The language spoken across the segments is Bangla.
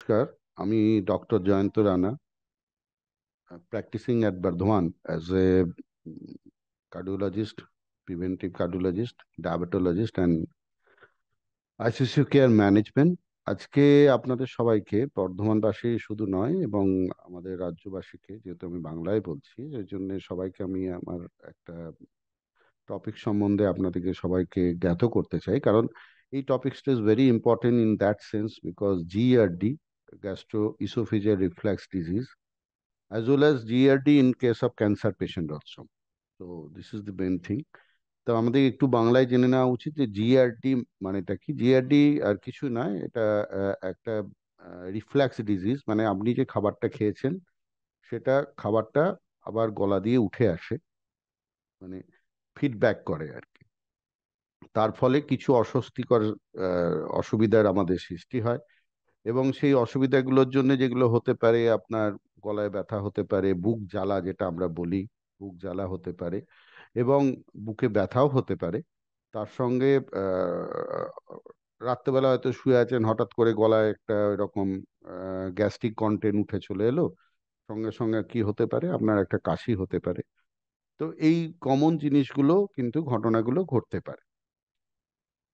নমস্কার। আমি doctor Jayanta Rana, practising at Bardhaman as a cardiologist, preventive cardiologist, diabetologist and ICCU care management. আজকে আপনাদের সবাইকে, বর্ধমানবাসী শুধু নয় এবং আমাদের রাজ্যবাসীকে, যেহেতু আমি বাংলায় বলছি, এই জন্য সবাইকে আমি আমার একটা টপিক সম্বন্ধে আপনাদেরকে সবাইকে জ্ঞাত করতে চাই। কারণ এই টপিকসটা is very important in that sense because G R D, gastro oesophageal reflux disease, as well as GERD in case of cancer patient also. So this is the main thing. তো আমাদের একটু বাংলায় জেনে নেওয়া উচিত যে জিআরডি মানেটা কি। জিআরডি আর কিছু নয়, এটা একটা রিফ্ল্যাক্স ডিজিজ। মানে আপনি যে খাবারটা খেয়েছেন সেটা খাবারটা আবার গলা দিয়ে উঠে আসে, মানে ফিডব্যাক করে আর কি। তার ফলে কিছু অস্বস্তিকর অসুবিধার আমাদের সৃষ্টি হয়, এবং সেই অসুবিধাগুলোর জন্য যেগুলো হতে পারে, আপনার গলায় ব্যথা হতে পারে, বুক জ্বালা যেটা আমরা বলি, বুক জ্বালা হতে পারে, এবং বুকে ব্যথাও হতে পারে। তার সঙ্গে রাত্রেবেলা হয়তো শুয়ে আছেন, হঠাৎ করে গলায় একটা এরকম গ্যাস্ট্রিক কন্টেন্ট উঠে চলে এলো, সঙ্গে সঙ্গে কি হতে পারে, আপনার একটা কাশি হতে পারে। তো এই কমন জিনিসগুলো কিন্তু, ঘটনাগুলো ঘটতে পারে।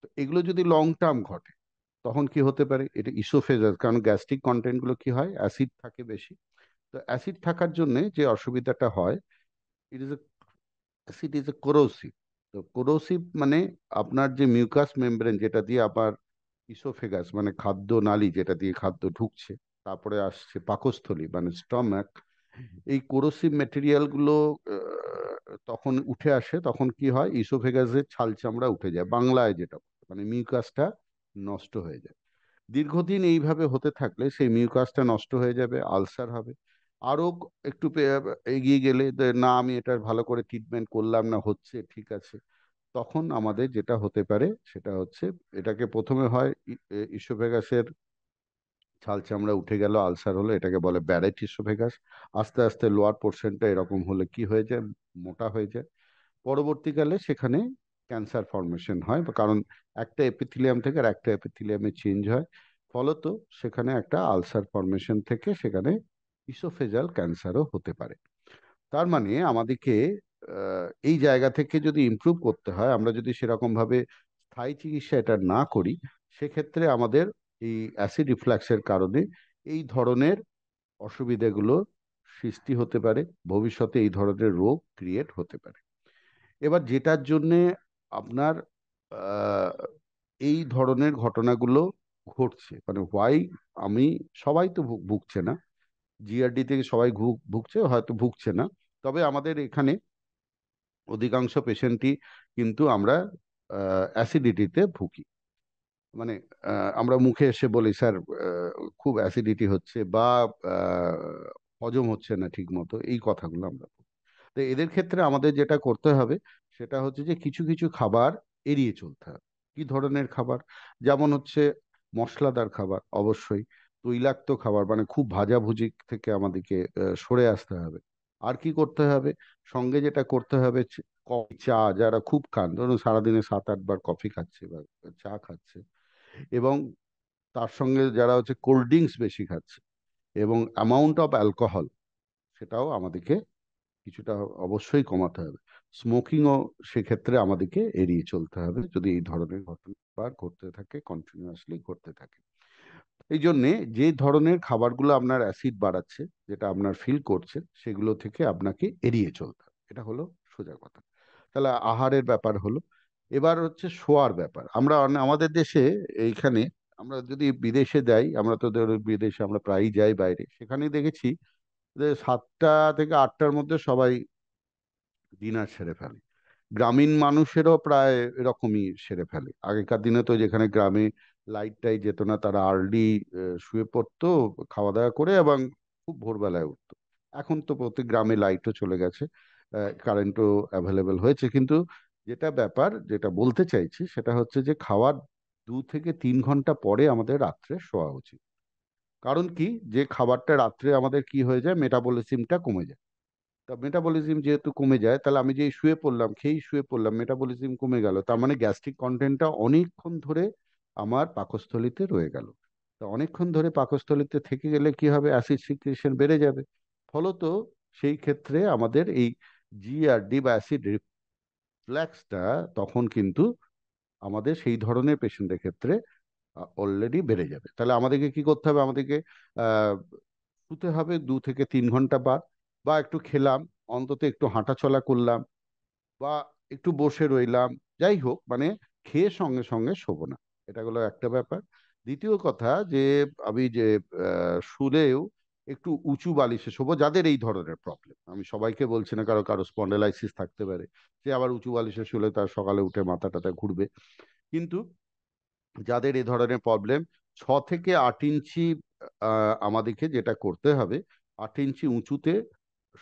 তো এগুলো যদি লং টার্ম ঘটে তখন কি হতে পারে, এটা ইসোফেজাস, কারণ গ্যাস্ট্রিক কন্টেন্ট গুলো কি হয়, অ্যাসিড থাকে বেশি। তো অ্যাসিড থাকার জন্য যে অসুবিধাটা হয়, it is acid is a corrosive. তো কোরোসিভ মানে আপনার যে মিউকাস মেমব্রেন, যেটা দিয়ে আবার ইসোফেগাস মানে খাদ্য নালী, যেটা দিয়ে খাদ্য ঢুকছে, তারপরে আসছে পাকস্থলী মানে স্টমাক, এই কোরোসিভ মেটেরিয়াল গুলো তখন উঠে আসে। তখন কি হয়, ইসোফেগাসের ছাল চামড়া উঠে যায়, বাংলায় যেটা মানে মিউকাসটা নষ্ট হয়ে যায়। দীর্ঘদিন এইভাবে হতে থাকলে সেই মিউকাসটা নষ্ট হয়ে যাবে, আলসার হবে। আরো একটু এগিয়ে গেলে না, আমি এটার ভালো করে ট্রিটমেন্ট করলাম না, হচ্ছে ঠিক আছে, তখন আমাদের যেটা হতে পারে সেটা হচ্ছে, এটাকে প্রথমে হয় ইসোফেগাসের ছাল চামড়া উঠে গেল, আলসার হলো, এটাকে বলে ব্যারেট ইসোফেগাস। আস্তে আস্তে লোয়ার পোর্শনটা এরকম হলে কি হয়ে যায়, মোটা হয়ে যায়। পরবর্তীকালে সেখানে ক্যান্সার ফর্মেশন হয়, কারণ একটা এপিথিলিয়াম থেকে আর একটা এপিথিলিয়ামে চেঞ্জ হয়। ফলত সেখানে একটা আলসার ফর্মেশন থেকে সেখানে ইসোফেজাল ক্যান্সারও হতে পারে। তার মানে আমাদেরকে এই জায়গা থেকে যদি ইমপ্রুভ করতে হয়, আমরা যদি সেরকম ভাবে স্থায়ী চিকিৎসা এটা না করি, সেক্ষেত্রে আমাদের এই অ্যাসিড রিফ্লাক্সের কারণে এই ধরনের অসুবিধাগুলো সৃষ্টি হতে পারে। ভবিষ্যতে এই ধরনের রোগ ক্রিয়েট হতে পারে। এবার যেটার জন্যে আপনার আহ, এই ধরনের ঘটনাগুলো ঘটছে, মানে হোয়াই, আমি, সবাই তো ভুগছে না, জিআরডি থেকে সবাই ভুগছে, হয়তো ভুগছে না, তবে আমাদের এখানে অধিকাংশ পেশেন্টই কিন্তু আমরা অ্যাসিডিটিতে ভুগি। মানে আমরা মুখে এসে বলি, স্যার খুব অ্যাসিডিটি হচ্ছে, বা আহ, হজম হচ্ছে না ঠিক মতো, এই কথাগুলো আমরা বলি। তো এদের ক্ষেত্রে আমাদের যেটা করতে হবে সেটা হচ্ছে যে কিছু কিছু খাবার এড়িয়ে চলতে হবে। কি ধরনের খাবার? যেমন হচ্ছে মশলাদার খাবার, অবশ্যই তৈলাক্ত খাবার, মানে খুব ভাজাভুজি থেকে আমাদেরকে সরে আসতে হবে। আর কি করতে হবে? সঙ্গে যেটা করতে হবে, কফি চা যারা খুব খান, ধরুন সারাদিনে 7-8 বার কফি খাচ্ছে বা চা খাচ্ছে, এবং তার সঙ্গে যারা হচ্ছে কোল্ড ড্রিঙ্কস বেশি খাচ্ছে, এবং অ্যামাউন্ট অফ অ্যালকোহল, সেটাও আমাদেরকে কিছুটা অবশ্যই কমাতে হবে। স্মোকিংও সেক্ষেত্রে আমাদেরকে এড়িয়ে চলতে হবে, যদি এই ধরনের ঘটনা ঘটতে থাকে, কন্টিনিউয়াসলি ঘটতে থাকে। এই জন্যে যে ধরনের খাবারগুলো আপনার অ্যাসিড বাড়াচ্ছে, যেটা আপনার ফিল করছেন, সেগুলো থেকে আপনাকে এড়িয়ে চলতে হবে। এটা হলো সোজা কথা। তাহলে আহারের ব্যাপার হলো। এবার হচ্ছে শোয়ার ব্যাপার। আমরা আমাদের দেশে এইখানে, আমরা যদি বিদেশে যাই, আমরা তো ধরো বিদেশে আমরা প্রায়ই যাই বাইরে, সেখানে দেখেছি যে 7টা থেকে 8টার মধ্যে সবাই ডিনার সেরে ফেলে। গ্রামীণ মানুষেরও প্রায় এরকমই সেরে ফেলে। আগেকার দিনে তো যেখানে গ্রামে লাইট টাইট যেত না, তারা আর্লি শুয়ে পড়তো খাওয়া দাওয়া করে, এবং খুব ভোরবেলায় উঠতো। এখন তো প্রত্যেক গ্রামে লাইটও চলে গেছে, কারেন্টও অ্যাভেলেবেল হয়েছে, কিন্তু যেটা ব্যাপার, যেটা বলতে চাইছি সেটা হচ্ছে যে খাওয়ার 2 থেকে 3 ঘন্টা পরে আমাদের রাত্রে শোয়া উচিত। কারণ কি, যে খাবারটা রাত্রে আমাদের কি হয়ে যায়, মেটাবলিজমটা কমে যায়। তা মেটাবলিজম যেহেতু কমে যায়, তাহলে আমি যেই শুয়ে পড়লাম, খেয়েই শুয়ে পড়লাম, মেটাবলিজম কমে গেল, তার মানে গ্যাস্ট্রিক কন্টেন্টটা অনেকক্ষণ ধরে আমার পাকস্থলীতে রয়ে গেল। তো অনেকক্ষণ ধরে পাকস্থলীতে থেকে গেলে কি হবে, অ্যাসিড সিক্রেশন বেড়ে যাবে। ফলত সেই ক্ষেত্রে আমাদের এই জিআরডি বা অ্যাসিড রিফ্লাক্সটা তখন কিন্তু আমাদের সেই ধরনের পেশেন্টের ক্ষেত্রে অলরেডি বেড়ে যাবে। তাহলে আমাদেরকে কি করতে হবে, আমাদেরকে আহ শুতে হবে 2 থেকে 3 ঘন্টা বাদ, বা একটু খেলাম, অন্তত একটু হাঁটাচলা করলাম, বা একটু বসে রইলাম, যাই হোক, মানে খেয়ে সঙ্গে সঙ্গে শোবো না। এটা হলো একটা ব্যাপার। দ্বিতীয় কথা যে আমি যে শুলেও একটু উঁচু বালিশে শোবো, যাদের এই ধরনের প্রবলেম, আমি সবাইকে বলছি না, কারো কারো স্পন্ডেলাইসিস থাকতে পারে, যে আবার উঁচু বালিশে শুলে তার সকালে উঠে মাথা টাথা ঘুরবে। কিন্তু যাদের এই ধরনের প্রবলেম, 6 থেকে 8 ইঞ্চি আমাদেরকে যেটা করতে হবে, 8 ইঞ্চি উঁচুতে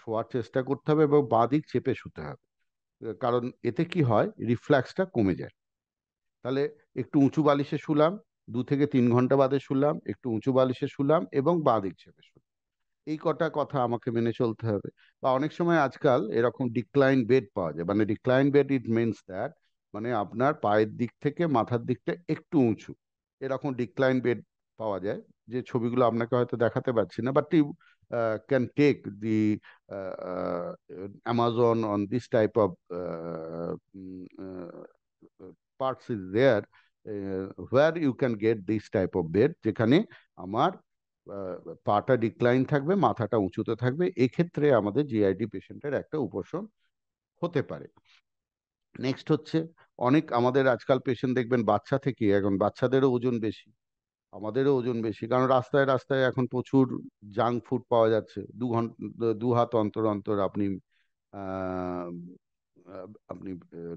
শোয়ার চেষ্টা করতে হবে এবং বাঁ দিক চেপে শুতে হবে। কারণ এতে কি হয়, রিফ্ল্যাক্সটা কমে যায়। তাহলে একটু উঁচু বালিশে শুলাম, 2 থেকে 3 ঘন্টা বাদে শুলাম, একটু উঁচু বালিশে শুলাম এবং বাঁ দিক চেপে শুলাম। এই কটা কথা আমাকে মেনে চলতে হবে। বা অনেক সময় আজকাল এরকম ডিক্লাইন বেড পাওয়া যায়, মানে decline bed it means that, মানে আপনার পায়ের দিক থেকে মাথার দিকটা একটু উঁচু, এরকম ডিক্লাইন বেড পাওয়া যায়। যে ছবিগুলো আপনাকে হয়তো দেখাতে পারছি না, but you can take the Amazon on this type of parts is there, where you can get this type of bed, যেখানে আমার পাটা ডিক্লাইন থাকবে, মাথাটা উঁচুতে থাকবে। এক্ষেত্রে আমাদের জিআইডি পেশেন্টের একটা উপশম হতে পারে। নেক্সট হচ্ছে, অনেক আমাদের আজকাল পেশেন্ট দেখবেন বাচ্চা থেকে, এখন বাচ্চাদেরও ওজন বেশি, আমাদেরও ওজন বেশি, কারণ রাস্তায় রাস্তায় এখন প্রচুর জাঙ্ক ফুড পাওয়া যাচ্ছে। 2 হাত অন্তর অন্তর আহ, আপনি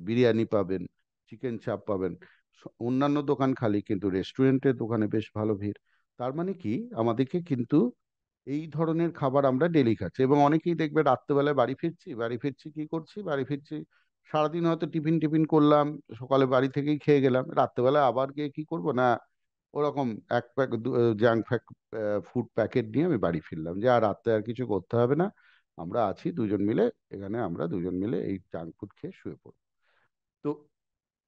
বিরিয়ানি পাবেন, চিকেন চাপ পাবেন। অন্যান্য দোকান খালি, কিন্তু রেস্টুরেন্টের দোকানে বেশ ভালো ভিড়। তার মানে কি, আমাদেরকে কিন্তু এই ধরনের খাবার আমরা ডেলি খাচ্ছি। এবং অনেকেই দেখবে রাত্রেবেলায় বাড়ি ফিরছি কি করছি, বাড়ি ফিরছি, সারাদিন হয়তো টিফিন টিফিন করলাম, সকালে বাড়ি থেকেই খেয়ে গেলাম, রাত্রেবেলা আবার গিয়ে কি করব না, ওরকম এক প্যাক জাঙ্ক ফুড প্যাকেট নিয়ে আমি বাড়ি ফিরলাম, যে আর রাত্রে আর কিছু করতে হবে না, আমরা আছি দুজন মিলে, এখানে আমরা দুজন মিলে এই জাঙ্ক ফুড খেয়ে শুয়ে পড়ব। তো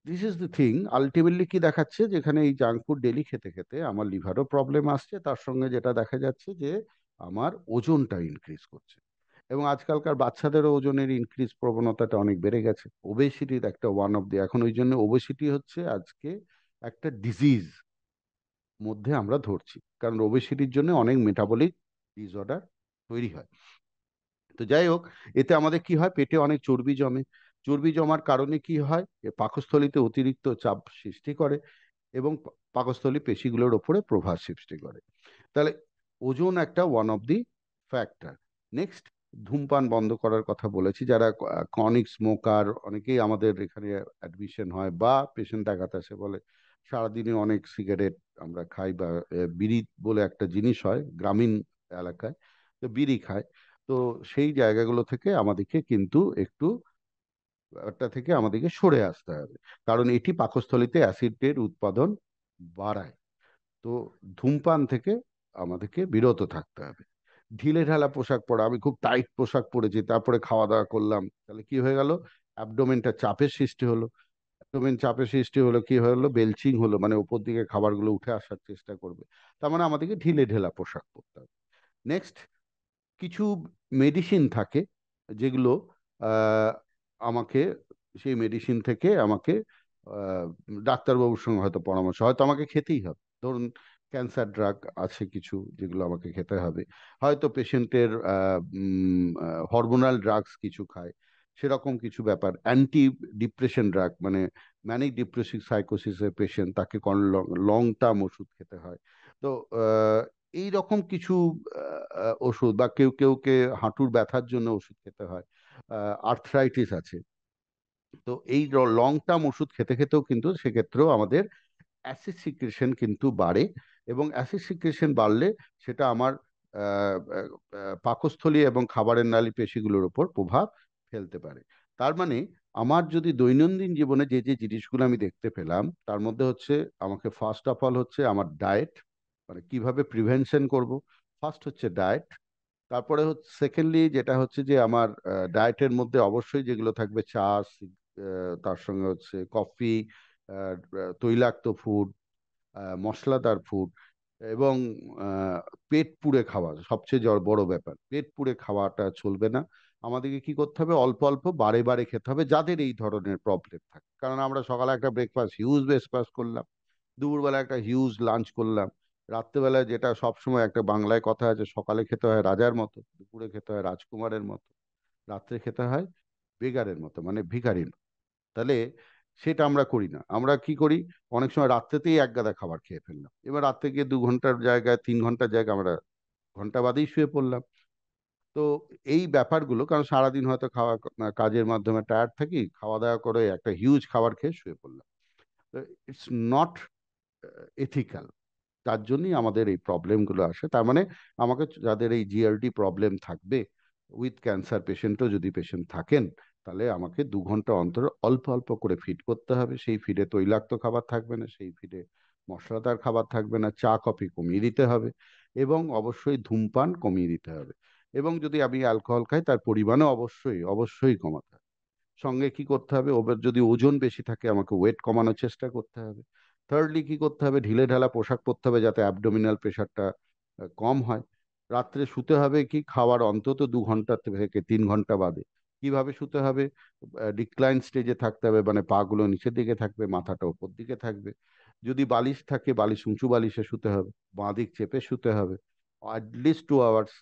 this is the thing, ultimately কি দেখাচ্ছে, যেখানে এই জাঙ্ক ফুড ডেলি খেতে খেতে আমার লিভারও প্রবলেম আসছে, তার সঙ্গে যেটা দেখা যাচ্ছে যে আমার ওজনটা ইনক্রিজ করছে। এবং আজকালকার বাচ্চাদেরও ওজনের ইনক্রিজ প্রবণতাটা অনেক বেড়ে গেছে। ওবেসিটির একটা ওয়ান অফ দি, এখন ওই জন্য ওবেসিটি হচ্ছে আজকে একটা ডিজিজ মধ্যে আমরা ধরছি, কারণ ওবেসিটির জন্য অনেক মেটাবলিক ডিসঅর্ডার তৈরি হয়। তো যাই হোক, এতে আমাদের কি হয়, পেটে অনেক চর্বি জমে। চর্বি জমার কারণে কি হয়, পাকস্থলীতে অতিরিক্ত চাপ সৃষ্টি করে এবং পাকস্থলী পেশিগুলোর ওপরে প্রভাব সৃষ্টি করে। তাহলে ওজন একটা one of the factor. Next, ধূমপান বন্ধ করার কথা বলেছি। যারা ক্রনিক স্মোকার, অনেকেই আমাদের এখানে অ্যাডমিশন হয় বা পেশেন্ট দেখাতে আসে, বলে সারাদিনে অনেক সিগারেট আমরা খাই, বা বিড়ি বলে একটা জিনিস হয় গ্রামীণ এলাকায়, তো বিড়ি খায়। তো সেই জায়গাগুলো থেকে আমাদেরকে কিন্তু একটু ওটা থেকে আমাদেরকে সরে আসতে হবে, কারণ এটি পাকস্থলীতে অ্যাসিডের উৎপাদন বাড়ায়। তো ধূমপান থেকে আমাদেরকে বিরত থাকতে হবে। ঢিলে ঢালা পোশাক পরা, আমি খুব টাইট পোশাক পরেছি, তারপরে খাওয়া দাওয়া করলাম, তাহলে কি হয়ে গেল, অ্যাবডোমেনটা চাপের সৃষ্টি হলো। অ্যাবডোমেন চাপের সৃষ্টি হলো, কি হলো, বেলচিং হলো, মানে উপর দিকে খাবারগুলো উঠে আসার চেষ্টা করবে। তার মানে আমাদেরকে ঢিলে ঢালা পোশাক পরতে হবে। নেক্সট, কিছু মেডিসিন থাকে যেগুলো আহ, আমাকে, সেই মেডিসিন থেকে আমাকে আহ, ডাক্তারবাবুর সঙ্গে হয়তো পরামর্শ, হয়তো আমাকে খেতেই হবে। ধরুন, ক্যান্সার ড্রাগ আছে কিছু যেগুলো আমাকে খেতে হবে, হয়তো পেশেন্টের হরমোনাল ড্রাগস কিছু খায়, সেরকম কিছু ব্যাপার। অ্যান্টি ডিপ্রেশন ড্রাগ, মানে ম্যানিক ডিপ্রেসিভ সাইকোসিসের পেশেন্ট, তাকে লং টার্ম ওষুধ খেতে হয়। তো এই রকম কিছু ওষুধ, বা কেউ কেউকে হাঁটুর ব্যথার জন্য ওষুধ খেতে হয়, আর্থ্রাইটিস আছে। তো এই লং টার্ম ওষুধ খেতে খেতেও কিন্তু সেক্ষেত্রেও আমাদের অ্যাসিড সিক্রেশন কিন্তু বাড়ে, এবং অ্যাসিড সিক্রেশন বাড়লে সেটা আমার পাকস্থলী এবং খাবারের নালী পেশিগুলোর উপর প্রভাব ফেলতে পারে। তার মানে আমার যদি দৈনন্দিন জীবনে যে যে জিনিসগুলো আমি দেখতে পেলাম, তার মধ্যে হচ্ছে, আমাকে ফার্স্ট অফ অল হচ্ছে আমার ডায়েট, মানে কিভাবে প্রিভেনশন করব। ফার্স্ট হচ্ছে ডায়েট। তারপরে হচ্ছে সেকেন্ডলি যেটা হচ্ছে যে আমার ডায়েটের মধ্যে অবশ্যই যেগুলো থাকবে, চা, তার সঙ্গে হচ্ছে কফি, তৈলাক্ত ফুড, মশলাদার ফুড, এবং পেট পুড়ে খাওয়া সবচেয়ে বড় ব্যাপার। পেট পুড়ে খাওয়াটা চলবে না। আমাদেরকে কি করতে হবে, অল্প অল্প বারে বারে খেতে হবে যাদের এই ধরনের প্রবলেম থাকে। কারণ আমরা সকালে একটা ব্রেকফাস্ট, হিউজ ব্রেকফাস্ট করলাম, দুপুরবেলা একটা হিউজ লাঞ্চ করলাম, রাত্রেবেলায় যেটা সবসময় একটা বাংলায় কথা আছে, সকালে খেতে হয় রাজার মতো, দুপুরে খেতে হয় রাজকুমারের মতো, রাত্রে খেতে হয় বেগারের মতো, মানে ভিখারির মতো। তাহলে সেটা আমরা করি না। আমরা কি করি, অনেক সময় রাত্রেতেই এক গাদা খাবার খেয়ে ফেললাম, এবার রাত্রে গিয়ে 2 ঘন্টার জায়গায় 3 ঘন্টার জায়গায় আমরা ঘন্টা বাদেই শুয়ে পড়লাম। তো এই ব্যাপারগুলো, কারণ সারাদিন হয়তো খাওয়া কাজের মাধ্যমে টায়ার্ড থাকি, খাওয়া দাওয়া করে একটা হিউজ খাবার খেয়ে শুয়ে পড়লাম। It's not ethical. তার জন্যই আমাদের এই প্রবলেমগুলো আসে। তার মানে আমাকে, যাদের এই জিআরডি প্রবলেম থাকবে, উইথ ক্যান্সার পেশেন্টও যদি পেশেন্ট থাকেন, তাহলে আমাকে 2 ঘন্টা অন্তর অল্প অল্প করে ফিড করতে হবে। সেই ফিডে তৈলাক্ত খাবার থাকবে না, সেই ফিডে মশলাদার খাবার থাকবে না, চা কফি কমিয়ে দিতে হবে, এবং অবশ্যই ধূমপান কমিয়ে দিতে হবে। এবং যদি আমি অ্যালকোহল খাই, তার পরিমাণও অবশ্যই অবশ্যই কমাতে হবে। সঙ্গে কি করতে হবে, ওদের যদি ওজন বেশি থাকে, আমাকে ওয়েট কমানোর চেষ্টা করতে হবে। থার্ডলি কি করতে হবে, ঢিলে ঢালা পোশাক পরতে হবে যাতে অ্যাবডোমিনাল প্রেশারটা কম হয়। রাত্রে শুতে হবে কি, খাওয়ার অন্তত 2 ঘন্টা থেকে 3 ঘন্টা বাদে। কিভাবে শুতে হবে, ডিক্লাইন স্টেজে থাকতে হবে, মানে পা গুলো নিচের দিকে থাকবে, মাথাটা উপর দিকে থাকবে। যদি বালিশ থাকে, বালিশ উঁচু বালিশে শুতে হবে, বাঁ দিক চেপে শুতে হবে, অ্যাটলিস্ট 2 আওয়ার্স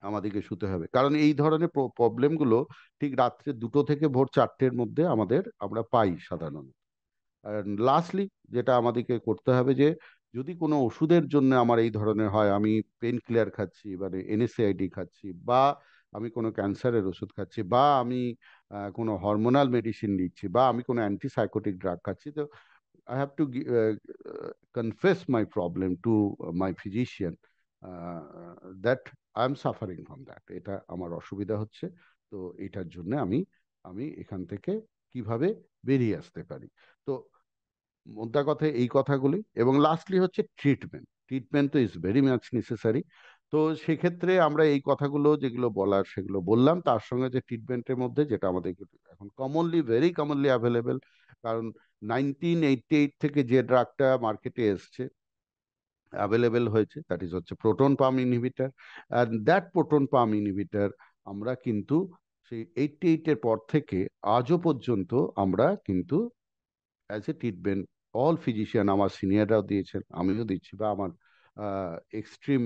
আমাদেরকে শুতে হবে। কারণ এই ধরনের প্রবলেমগুলো ঠিক রাত্রে 2টো থেকে ভোর 4টের মধ্যে আমরা পাই সাধারণত। আর লাস্টলি যেটা আমাদেরকে করতে হবে, যে যদি কোনো ওষুধের জন্য আমার এই ধরনের হয়, আমি পেন কিলার খাচ্ছি, মানে এনএসএআইডি খাচ্ছি, বা আমি কোনো ক্যান্সারের ওষুধ খাচ্ছি, বা আমি কোনো হরমোনাল মেডিসিন নিচ্ছি, বা আমি কোনো অ্যান্টিসাইকোটিক ড্রাগ খাচ্ছি, তো I have to confess my problem to my physician, uh, that I am suffering from that. এটা আমার অসুবিধা হচ্ছে। তো এটার জন্য আমি আমি এখান থেকে কিভাবে বেরিয়ে আসতে পারি। তো মোদ্দা কথা এই কথাগুলি। এবং লাস্টলি হচ্ছে ট্রিটমেন্ট। ট্রিটমেন্ট তো ইজ ভেরি মাচ নেসেসারি। তো সেক্ষেত্রে আমরা এই কথাগুলো যেগুলো বলার সেগুলো বললাম, তার সঙ্গে যে ট্রিটমেন্টের মধ্যে যেটা আমাদের এখন কমনলি, ভেরি কমনলি অ্যাভেলেবেল, কারণ 1988 থেকে যে ড্রাগটা মার্কেটে এসছে, অ্যাভেলেবেল হয়েছে, দ্যাট ইজ হচ্ছে proton pump inhibitor. And that proton pump inhibitor আমরা কিন্তু সেই 88-এর পর থেকে আজও পর্যন্ত আমরা কিন্তু as a treatment, all physician, আমার সিনিয়ররাও দিয়েছেন, আমিও দিচ্ছি, বা আমার এক্সট্রিম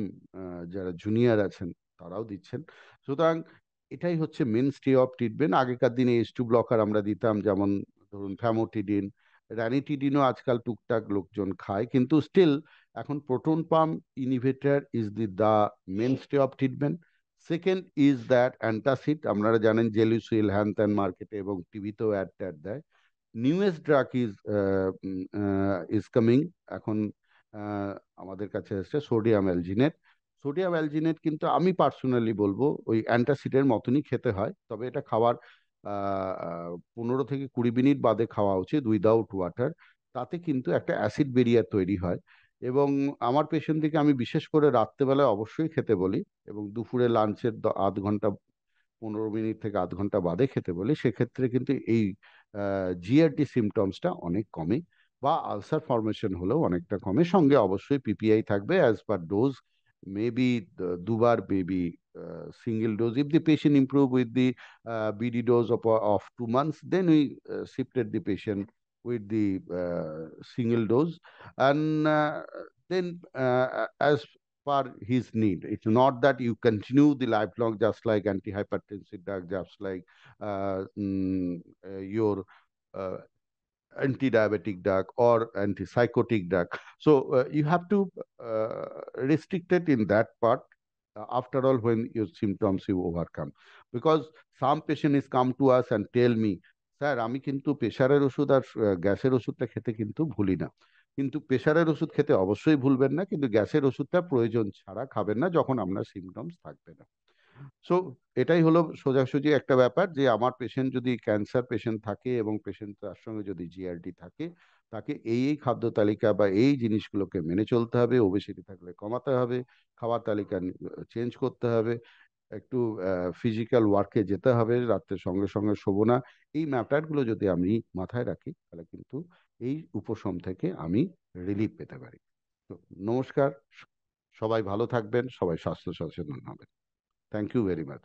যারা জুনিয়র আছেন তারাও দিচ্ছেন। সুতরাং এটাই হচ্ছে মেন স্টে অফ ট্রিটমেন্ট। আগেকার দিনে H2 ব্লকার আমরা দিতাম, যেমন ধরুন ফ্যামোটিডিন, র্যানিটিডিনও আজকাল টুকটাক লোকজন খায়, কিন্তু স্টিল এখন proton pump inhibitor is the mainstay of treatment. Second is that antacid, আপনারা জানেন জেলুসিল হ্যান ত্যান মার্কেটে এবং টিভিতেও অ্যাড ট্যাড দেয়। নিউয়েস্ট ড্রাগ ইজ কামিং এখন, আহ, আমাদের কাছে এসছে সোডিয়াম অ্যালজিনেট। সোডিয়াম অ্যালজিনেট কিন্তু আমি পার্সোনালি বলবো ওই অ্যান্টাসিডের মতনই খেতে হয়, তবে এটা খাওয়ার 15 থেকে 20 মিনিট বাদে খাওয়া উচিত, উইদাউট ওয়াটার। তাতে কিন্তু একটা অ্যাসিড বেরিয়ার তৈরি হয়। এবং আমার পেশেন্টদেরকে আমি বিশেষ করে রাত্রেবেলায় অবশ্যই খেতে বলি, এবং দুপুরে লাঞ্চের আধ ঘন্টা, 15 মিনিট থেকে আধ ঘন্টা বাদে খেতে বলি। সেক্ষেত্রে কিন্তু এই জিআরটি সিমটমসটা অনেক কমে, বা আলসার ফরমেশন হলেও অনেকটা কমে। সঙ্গে অবশ্যই পিপিআই থাকবে অ্যাজ পার ডোজ, মেবি দুবার, maybe single dose. If the patient improve with the BD dose of 2 months, then we shifted the patient with the single dose. And then as per his need. It's not that you continue the lifelong, just like antihypertensive drug, just like your uh, anti-diabetic drug or antipsychotic drug. So you have to restrict it in that part. After all, when your symptoms you overcome, because some patient is come to us and tell me, sir আমি কিন্তু প্রেশারের ওষুধ আর গ্যাসের ওষুধটা খেতে কিন্তু ভুলি না। কিন্তু প্রেশারের ওষুধ খেতে অবশ্যই ভুলবেন না, কিন্তু গ্যাসের ওষুধটা প্রয়োজন ছাড়া খাবেন না যখন আপনার সিমটমস থাকবে না। সো এটাই হলো সোজাসুজি একটা ব্যাপার, যে আমার পেশেন্ট যদি ক্যান্সার পেশেন্ট থাকে এবং পেশেন্ট তার সঙ্গে যদি জিআরডি থাকে, তাকে এই খাদ্য তালিকা বা এই জিনিসগুলোকে মেনে চলতে হবে। ওবেসিটি থাকলে কমাতে হবে, খাবার তালিকা চেঞ্জ করতে হবে, একটু ফিজিক্যাল ওয়ার্কে যেতে হবে, রাত্রে সঙ্গে সঙ্গে শোবো না। এই ম্যাটারগুলো যদি আমি মাথায় রাখি, তাহলে কিন্তু এই উপশম থেকে আমি রিলিফ পেতে পারি। তো নমস্কার, সবাই ভালো থাকবেন, সবাই স্বাস্থ্য সচেতন হবেন। Thank you very much.